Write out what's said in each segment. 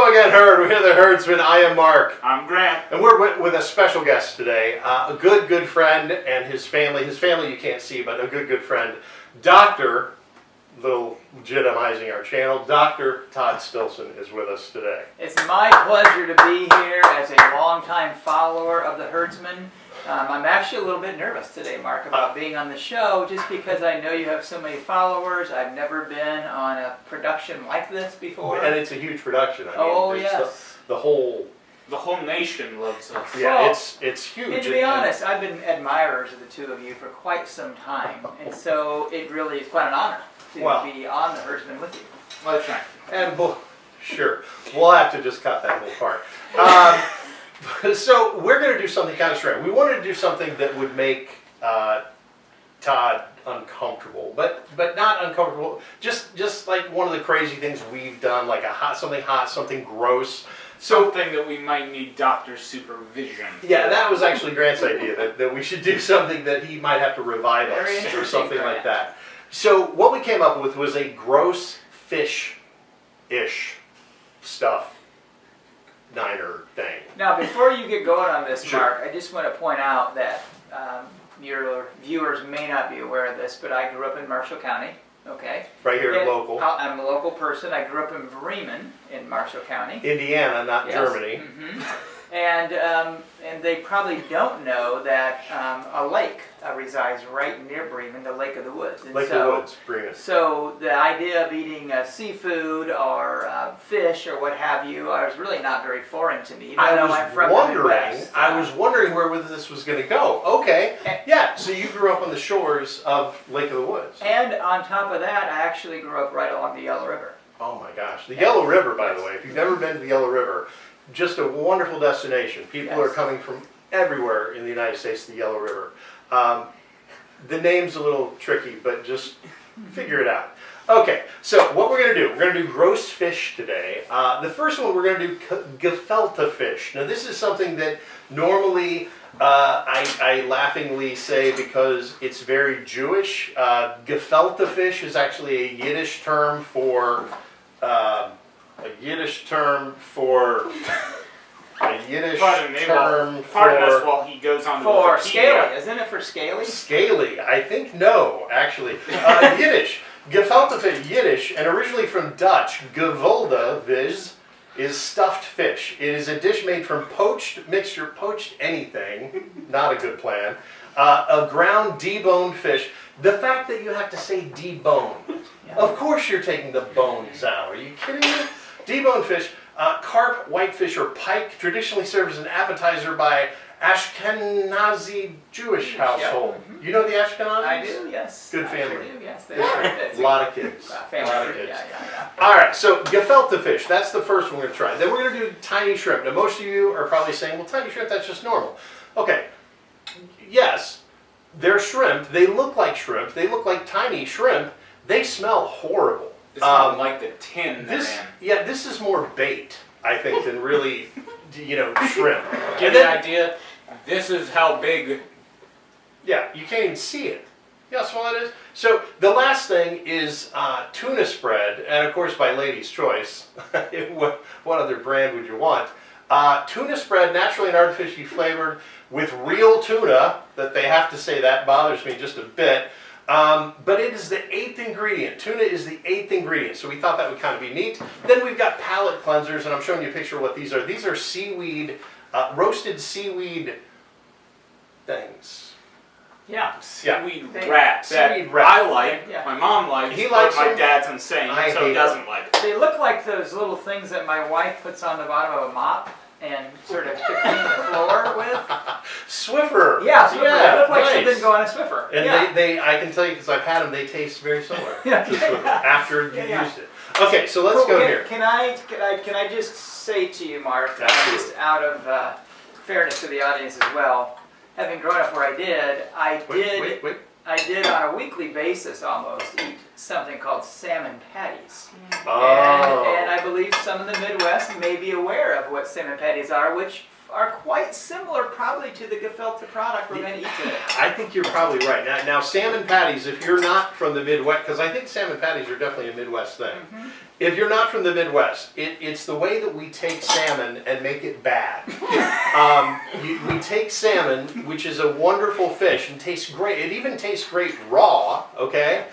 Hello again, Herd. We're the Herdsman. I am Mark. I'm Grant. And we're with a special guest today. A good friend and his family. His family you can't see, but a good friend. Dr. Little legitimizing our channel, Dr. Todd Stilson is with us today. It's my pleasure to be here as a longtime follower of the Herdsman. I'm actually a little bit nervous today, Mark, about being on the show, just because I know you have so many followers. I've never been on a production like this before. And it's a huge production. I mean, yes. The whole nation loves us. Yeah, well, it's huge. And to be honest, I've been admirers of the two of you for quite some time, and so it really is quite an honor to be on the Herdsman with you. Well, thank you. And sure, we'll have to just cut that whole part. So we're going to do something kind of strange. We wanted to do something that would make Todd uncomfortable, but not uncomfortable. Just like one of the crazy things we've done, like something hot, something gross. Something that we might need doctor supervision. Yeah, that was actually Grant's idea, that we should do something that he might have to revive us or something like that. So what we came up with was a gross fish-ish stuff diner thing. Now, before you get going on this, Sure. Mark, I just want to point out that your viewers may not be aware of this, but I grew up in Marshall County, okay? Right here, and local. I'm a local person. I grew up in Bremen in Marshall County. Indiana, not Germany. Mm-hmm. And they probably don't know that a lake resides right near Bremen, the Lake of the Woods. And Lake of the Woods, Bremen. So the idea of eating seafood or fish or what have you is really not very foreign to me. I was wondering where this was going to go. Okay, yeah. So you grew up on the shores of Lake of the Woods. And on top of that, I actually grew up right along the Yellow River. Oh my gosh, the Yellow River, by the way. If you've never been to the Yellow River, just a wonderful destination. People are coming from everywhere in the United States to the Yellow River. The name's a little tricky, but just figure it out. Okay, so what we're going to do, we're going to do gross fish today. The first one, we're going to do gefilte fish. Now this is something that normally I laughingly say because it's very Jewish. Gefilte fish is actually a Yiddish term for Pardon us while he goes on to for scaly, isn't it for scaly? Scaly, I think no, actually. Yiddish, gefilte fish, Yiddish, and originally from Dutch, gevulde vis is stuffed fish. It is a dish made from poached anything, not a good plan, of ground deboned fish. The fact that you have to say deboned, of course you're taking the bones out. Are you kidding me? Deboned fish, carp, whitefish, or pike, traditionally served as an appetizer by Ashkenazi Jewish household. Yeah. You know the Ashkenazis? I do, yes. Good family. I sure do, yes. They are. A lot of kids. Family. A lot of kids. Yeah. All right, so gefilte fish, that's the first one we're going to try. Then we're going to do tiny shrimp. Now most of you are probably saying, well, tiny shrimp, that's just normal. Okay, yes, they're shrimp. They look like shrimp. They look like tiny shrimp. They smell horrible. It's not like the tin they're in. Yeah, this is more bait, I think, than really, shrimp. Give you an idea? This is how big. Yeah, you can't even see it. Yeah, that's what it is. So the last thing is tuna spread, and of course by Lady's Choice. What other brand would you want? Tuna spread, naturally and artificially flavored with real tuna. That they have to say that bothers me just a bit. But it is the 8th ingredient. Tuna is the 8th ingredient, so we thought that would kind of be neat. Then we've got palate cleansers, and I'm showing you a picture of what these are. These are seaweed, roasted seaweed things. Yeah. Seaweed wraps. Seaweed wrap. I like. Yeah. My mom likes. He likes but my them. dad's insane, so he doesn't like it. They look like those little things that my wife puts on the bottom of a mop and sort of to clean the floor with. Swiffer. Yeah, Swiffer. Yeah, they look like nice. something going on a Swiffer. And they I can tell you because I've had them, they taste very similar to Swiffer after you used it. Okay, so let's go here. Can I just say to you, Mark, just out of fairness to the audience as well, having grown up where I did, I did on a weekly basis almost eat something called salmon patties. Oh. And I believe some in the Midwest may be aware of what salmon patties are, which are quite similar probably to the gefilte product we're going to eat today. I think you're probably right. Now, salmon patties, if you're not from the Midwest, because I think salmon patties are definitely a Midwest thing. If you're not from the Midwest, it's the way that we take salmon and make it bad. We take salmon, which is a wonderful fish and tastes great. It even tastes great raw, okay?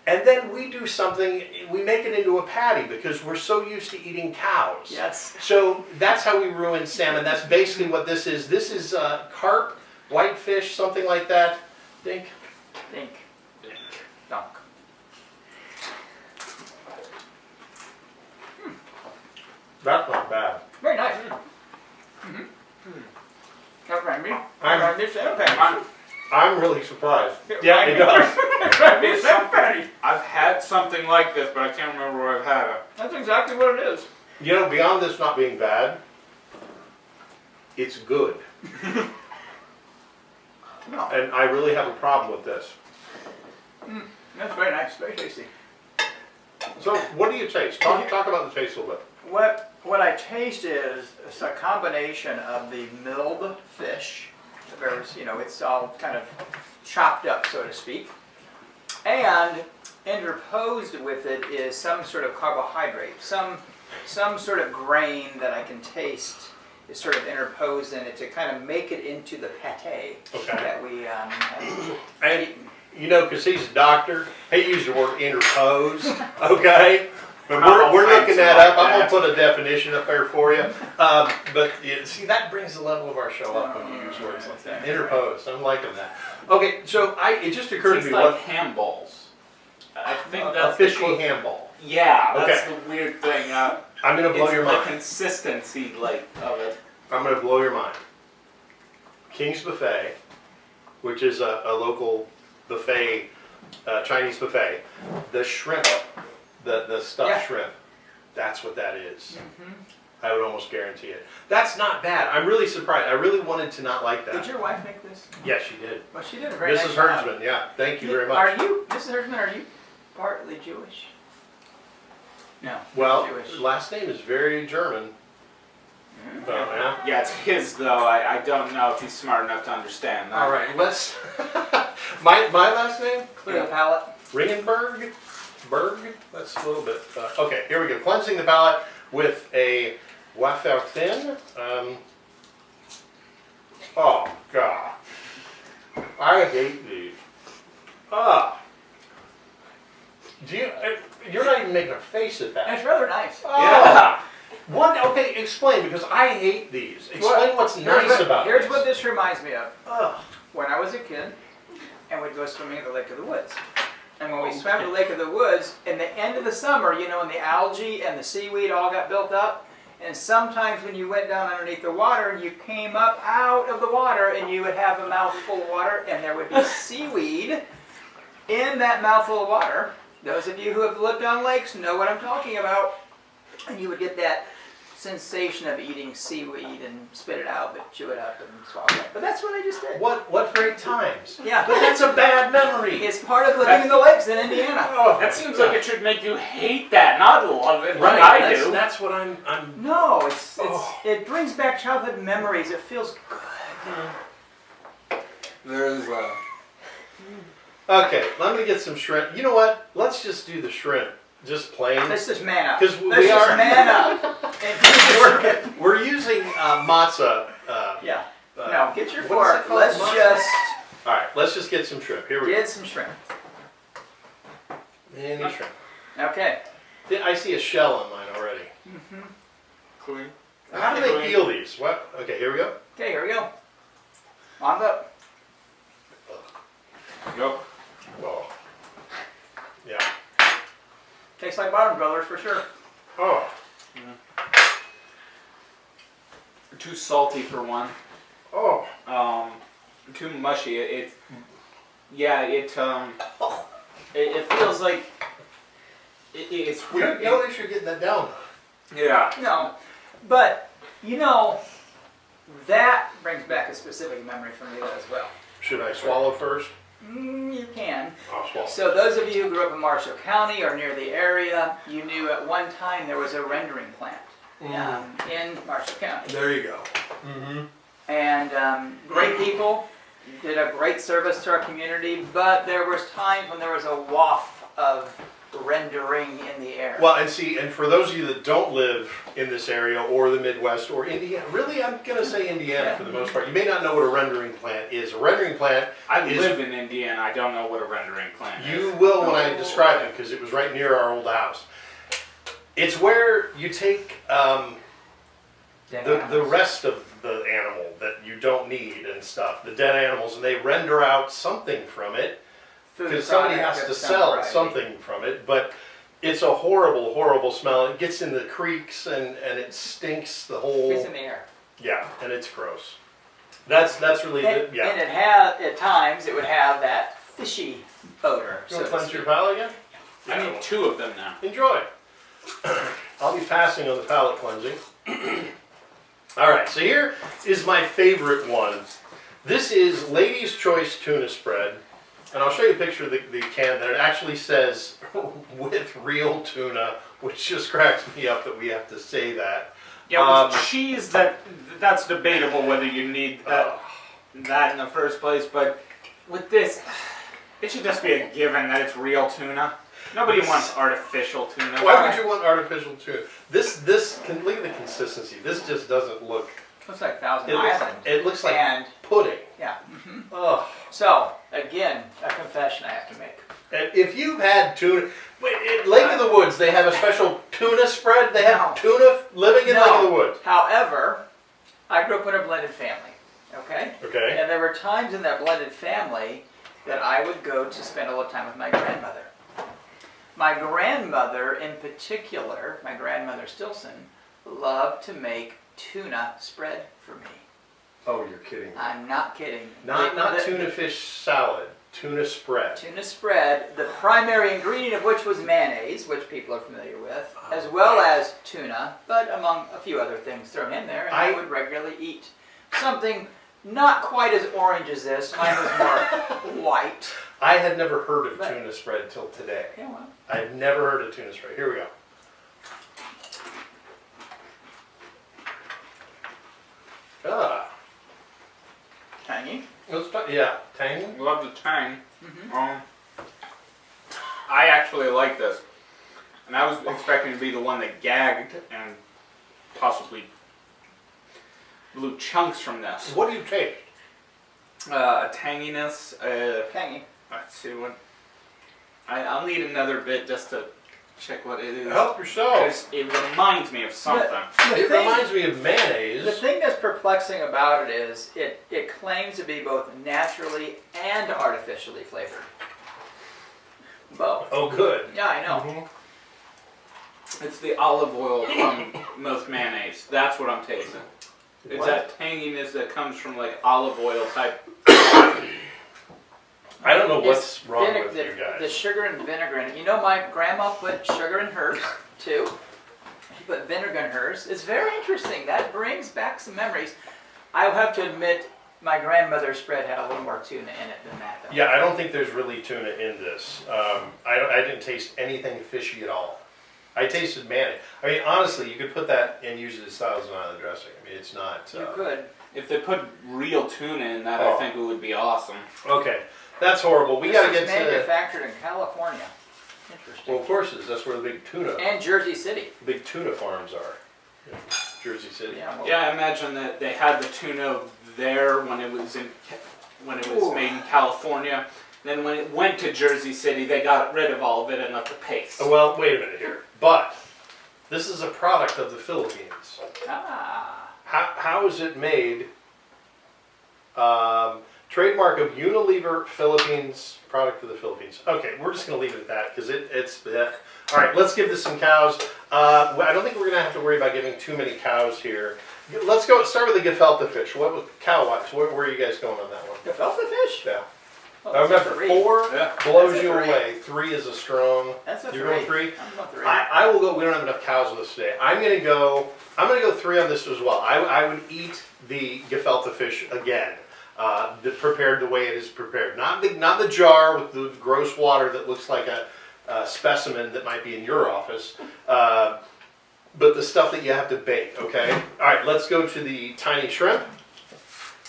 And then we do something, we make it into a patty because we're so used to eating cows. Yes. So that's how we ruin salmon. That's basically what this is. This is carp, whitefish, something like that. Dink. Dink. Dunk. That's not bad. Very nice. That reminds me. That reminds me of salmon patties. I'm really surprised. Yeah, it does. Salmon patty. I've had something like this, but I can't remember where I've had it. That's exactly what it is. You know, beyond this not being bad, it's good. No. And I really have a problem with this. That's very nice. Very tasty. So, what do you taste? Talk about the taste a little bit. What I taste is a combination of the milled fish. There's, it's all kind of chopped up, so to speak. And interposed with it is some sort of carbohydrate, some sort of grain that I can taste is sort of interposed in it to kind of make it into the pate that we have And, because he's a doctor, he used the word interpose, okay? But we're looking that up. I'm going to put a definition up there for you. But see, that brings the level of our show up when you use words like that. Interpose. I'm liking that. Okay, so it just occurred to me like ham balls. I think that's a fishy ham ball. Yeah, that's the weird thing. I'm going to blow your mind. The consistency of it. I'm going to blow your mind. King's Buffet, which is a local buffet, Chinese buffet. The shrimp. The stuffed shrimp, that's what that is. I would almost guarantee it. That's not bad. I'm really surprised. I really wanted to not like that. Did your wife make this? Yes, she did. Well, she did a very nice Mrs. job. Herdsman, yeah. Thank you very much. Mrs. Herdsman, are you partly Jewish? No. Well, Jewish. last name is very German. So, yeah. Yeah, it's his though. I don't know if he's smart enough to understand that. All right, let's. my last name? Clear the palate. Ringenberg? Berg? That's a little bit. Okay, here we go. Cleansing the palate with a wafer thin. Oh, God. I hate these. You're not even making a face at that. It's rather nice. Yeah. Okay, explain, because I hate these. Explain what's nice about Here's this. what this reminds me of. Ugh. When I was a kid, and we'd go swimming at the Lake of the Woods. And when we swam at the Lake of the Woods, in the end of the summer, when the algae and the seaweed all got built up, and sometimes when you went down underneath the water, you came up out of the water and you would have a mouthful of water, and there would be seaweed in that mouthful of water. Those of you who have lived on lakes know what I'm talking about. And you would get that sensation of eating seaweed and spit it out, but chew it up and swallow it. But that's what I just did. What great times. Yeah. But that's a bad memory. It's part of living in the lakes in Indiana. Oh, That seems like it should make you hate that, not love it, right. like I do. That's what I'm. No, it brings back childhood memories. It feels good. There's Okay, let me get some shrimp. You know what? Let's just do the shrimp. Just plain. Let's just man up. Because Let's just man up. And we're using matzah. yeah. No, get your what is fork. it called? Let's Matzah? just All right, let's just get some shrimp. Here we get some shrimp. go. Any shrimp. Okay. I see a shell on mine already. clean. How do they peel these? What? Okay, here we go. Okay, here we go. On up. Yep. Oh. Yeah. Tastes like Barnes Brothers for sure. Oh. Too salty for one. Oh. Too mushy. It feels like it's weird. No issue getting that down. Yeah. No, but that brings back a specific memory for me as well. Should I swallow first? You can. I'll swallow. So those of you who grew up in Marshall County or near the area, you knew at one time there was a rendering plant. in Marshall County. There you go. Mm-hmm. And great people, did a great service to our community, but there was times when there was a waft of rendering in the air. Well, and for those of you that don't live in this area or the Midwest or Indiana, really I'm going to say Indiana for the most part, you may not know what a rendering plant is. A rendering plant I is... live in Indiana. I don't know what a rendering plant is. You will when I describe it, because it was right near our old house. It's where you take the rest of the animal that you don't need and stuff, the dead animals, and they render out something from it, because somebody has to sell something from it, but it's a horrible, horrible smell. It gets in the creeks and it stinks the whole... It's in the air. Yeah, and it's gross. That's really... And it had, at times, it would have that fishy odor. You want to cleanse your palate again? I need 2 of them now. Enjoy. I'll be passing on the palate cleansing. All right, so here is my favorite one. This is Lady's Choice Tuna Spread. And I'll show you a picture of the can that it actually says with real tuna, which just cracks me up that we have to say that. Yeah, with cheese, that's debatable whether you need that in the first place, but with this, it should just be a given that it's real tuna. Nobody wants artificial tuna. Why would you want artificial tuna? Look at the consistency. This just doesn't look... Looks like Thousand Island. It looks like pudding. Yeah. Ugh. So, again, a confession I have to make. If you've had tuna... At Lake of the Woods, they have a special tuna spread. They have tuna living in Lake of the Woods. However, I grew up in a blended family. Okay? Okay. And there were times in that blended family that I would go to spend a little time with my grandmother. My grandmother in particular, my grandmother Stilson, loved to make tuna spread for me. Oh, you're kidding me. I'm not kidding. Not tuna fish salad, tuna spread. Tuna spread, the primary ingredient of which was mayonnaise, which people are familiar with, as well as tuna, but among a few other things thrown in there, and I would regularly eat something not quite as orange as this. Mine was more white. I had never heard of tuna spread till today. Yeah, well. I had never heard of tuna spread. Here we go. Tangy. Yeah, tangy. Love the tang. I actually like this. And I was expecting to be the one that gagged and possibly blew chunks from this. What do you taste? A tanginess. Tangy. Let's see what. I'll need another bit just to check what it is. Help yourself. Because it reminds me of something. It reminds me of mayonnaise. The thing that's perplexing about it is it claims to be both naturally and artificially flavored. Both. Oh, good. Yeah, I know. It's the olive oil from most mayonnaise. That's what I'm tasting. It's What? that tanginess that comes from like olive oil type. I don't know what's It's wrong with you the guys. sugar and vinegar in it. You know, my grandma put sugar in hers too. She put vinegar in hers. It's very interesting. That brings back some memories. I will have to admit, my grandmother's spread had a little more tuna in it than that, though. Yeah, I don't think there's really tuna in this. I didn't taste anything fishy at all. I tasted mayonnaise. I mean, honestly, you could put that and use it as Thousand Island dressing. I mean, it's not... You could. If they put real tuna in that, I think it would be awesome. Okay, that's horrible. We got to get This to... is manufactured in California. Interesting. Well, of course it is. That's where the big tuna... And Jersey City. big tuna farms are. Yeah, Jersey City. Yeah, well, Yeah, I imagine that they had the tuna there when it was made in California. Then when it went to Jersey City, they got rid of all of it and left the paste. Well, wait a minute here. But this is a product of the Philippines. How is it made? Trademark of Unilever Philippines, product of the Philippines. Okay, we're just going to leave it at that because it's blech. All right, let's give this some cows. I don't think we're going to have to worry about giving too many cows here. Let's go start with the gefilte fish. What was cow-wise? Where are you guys going on that one? Gefilte fish? Yeah. Well, I that's a remember three. 4 Yeah. blows That's a you three. away. 3 is a strong. That's a You're three. going 3? I'm going 3. I will go. We don't have enough cows with us today. I'm gonna go 3 on this as well. I would eat the gefilte fish again, prepared the way it is prepared. Not the jar with the gross water that looks like a specimen that might be in your office. but the stuff that you have to bake, okay? All right, let's go to the tiny shrimp.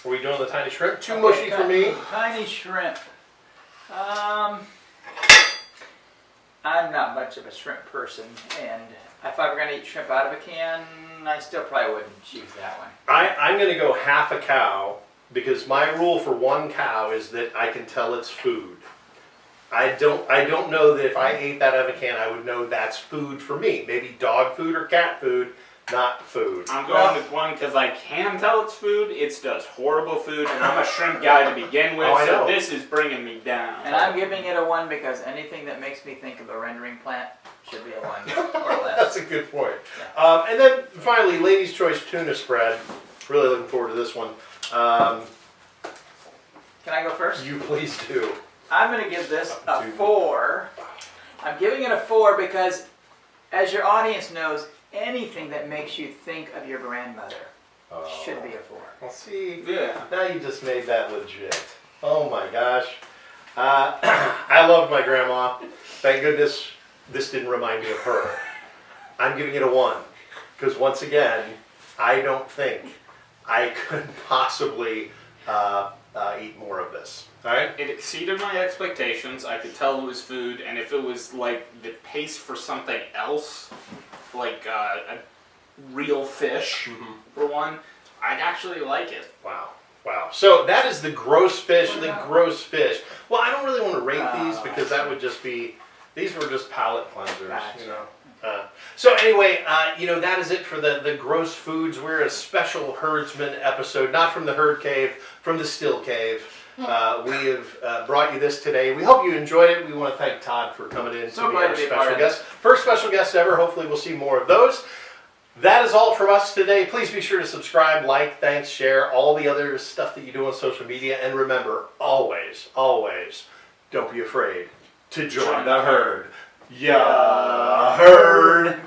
Are we doing the tiny shrimp? Too mushy for me. Tiny shrimp. I'm not much of a shrimp person, and if I were going to eat shrimp out of a can, I still probably wouldn't choose that one. I'm going to go half a cow because my rule for one cow is that I can tell it's food. I don't know that if I ate that out of a can, I would know that's food for me. Maybe dog food or cat food, not food. I'm going with one because I can tell it's food. It does horrible food, and I'm a shrimp guy to begin with, I know. so this is bringing me down. And I'm giving it a 1 because anything that makes me think of a rendering plant should be a 1 or less. That's a good point. And then finally, Lady's Choice tuna spread. Really looking forward to this one. Can I go first? You please do. I'm going to give this a 4. I'm giving it a 4 because, as your audience knows, anything that makes you think of your grandmother should be a 4. Well, see, Yeah. now you just made that legit. Oh my gosh. I loved my grandma. Thank goodness this didn't remind me of her. I'm giving it a 1 because once again, I don't think I could possibly eat more of this. All right? It exceeded my expectations. I could tell it was food, and if it was like the paste for something else, like a real fish, for one, I'd actually like it. Wow. Wow. So that is the gross fish, the gross fish. Well, I don't really want to rate these because that would just be, these were just palate cleansers, Gotcha. you know. So anyway, that is it for the gross foods. We're a special herdsman episode, not from the herd cave, from the still cave. We have brought you this today. We hope you enjoyed it. We want to thank Todd for coming in So to be glad our to be a special part of guest. First special guest ever. Hopefully we'll see more of those. That is all from us today. Please be sure to subscribe, like, thanks, share, all the other stuff that you do on social media. And remember, always, always, don't be afraid to join the herd. Yeah, herd.